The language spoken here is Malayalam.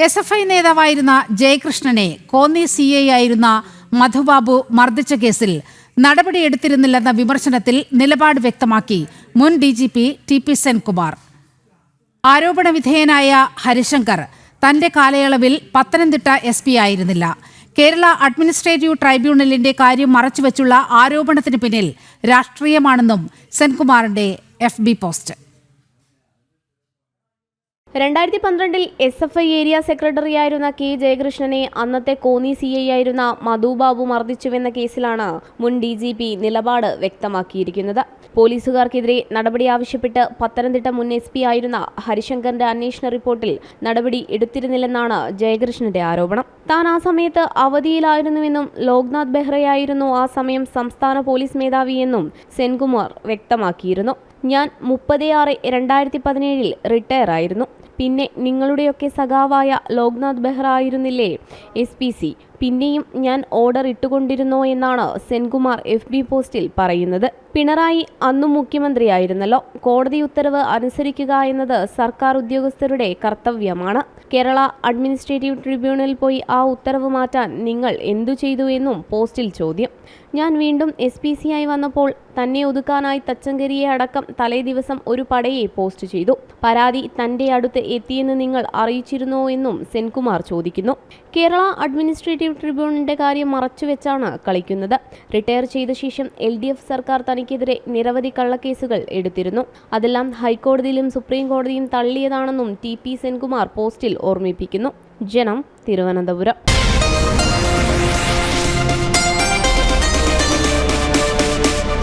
SFI നേതാവായിരുന്ന ജയകൃഷ്ണനെ കോന്നി CI ആയിരുന്ന മധുബാബു മർദ്ദിച്ച കേസിൽ നടപടിയെടുത്തിരുന്നില്ലെന്ന വിമർശനത്തിൽ നിലപാട് വ്യക്തമാക്കി മുൻ DGP TP സെൻകുമാർ. ആരോപണ വിധേയനായ ഹരിശങ്കർ തന്റെ കാലയളവിൽ പത്തനംതിട്ട SP ആയിരുന്നില്ല. കേരള അഡ്മിനിസ്ട്രേറ്റീവ് ട്രൈബ്യൂണലിന്റെ കാര്യം മറച്ചുവെച്ചുള്ള ആരോപണത്തിന് പിന്നിൽ രാഷ്ട്രീയമാണെന്നും സെൻകുമാറിന്റെ FB പോസ്റ്റ്. 2012 SFI ഏരിയ സെക്രട്ടറിയായിരുന്ന K ജയകൃഷ്ണനെ അന്നത്തെ കോന്നി CI ആയിരുന്ന മധുബാബു മർദ്ദിച്ചുവെന്ന കേസിലാണ് മുൻ DGP നിലപാട് വ്യക്തമാക്കിയിരിക്കുന്നത്. പോലീസുകാർക്കെതിരെ നടപടി ആവശ്യപ്പെട്ട് പത്തനംതിട്ട മുൻ SP ആയിരുന്ന ഹരിശങ്കറിന്റെ അന്വേഷണ റിപ്പോർട്ടിൽ നടപടി എടുത്തിരുന്നില്ലെന്നാണ് ജയകൃഷ്ണന്റെ ആരോപണം. താൻ ആ സമയത്ത് അവധിയിലായിരുന്നുവെന്നും ലോക്നാഥ് ബെഹ്റയായിരുന്നു ആ സമയം സംസ്ഥാന പോലീസ് മേധാവിയെന്നും സെൻകുമാർ വ്യക്തമാക്കിയിരുന്നു. ഞാൻ 30/6/2017 റിട്ടയർ ആയിരുന്നു. പിന്നെ നിങ്ങളുടെയൊക്കെ സഖാവായ ലോക്നാഥ് ബെഹ്റ ആയിരുന്നില്ലേ SPC? പിന്നെയും ഞാൻ ഓർഡർ ഇട്ടുകൊണ്ടിരുന്നോ എന്നാണ് സെൻകുമാർ FB പോസ്റ്റിൽ പറയുന്നത്. പിണറായി അന്നും മുഖ്യമന്ത്രിയായിരുന്നല്ലോ. കോടതി ഉത്തരവ് അനുസരിക്കുക എന്നത് സർക്കാർ ഉദ്യോഗസ്ഥരുടെ കർത്തവ്യമാണ്. കേരള അഡ്മിനിസ്ട്രേറ്റീവ് ട്രിബ്യൂണലിൽ പോയി ആ ഉത്തരവ് മാറ്റാൻ നിങ്ങൾ എന്തു ചെയ്തു എന്നും പോസ്റ്റിൽ ചോദ്യം. ഞാൻ വീണ്ടും SPC ആയി വന്നപ്പോൾ തന്നെ ഒതുക്കാനായി തച്ചങ്കരിയെ അടക്കം തലേ ദിവസം ഒരു പടയെ പോസ്റ്റ് ചെയ്തു. പരാതി തന്റെ അടുത്ത് എത്തിയെന്ന് നിങ്ങൾ അറിയിച്ചിരുന്നോ എന്നും സെൻകുമാർ ചോദിക്കുന്നു. കേരള അഡ്മിനിസ്ട്രേറ്റീവ് ട്രിബ്യൂണലിന്റെ കാര്യം മറച്ചുവെച്ചാണ് കളിക്കുന്നത്. റിട്ടയർ ചെയ്ത ശേഷം LDF സർക്കാർ തനിക്കെതിരെ നിരവധി കള്ളക്കേസുകൾ എടുത്തിരുന്നു. അതെല്ലാം ഹൈക്കോടതിയിലും സുപ്രീം കോടതിയും തള്ളിയതാണെന്നും TP സെൻകുമാർ പോസ്റ്റിൽ ഓർമ്മിപ്പിക്കുന്നു. ജനം, തിരുവനന്തപുരം.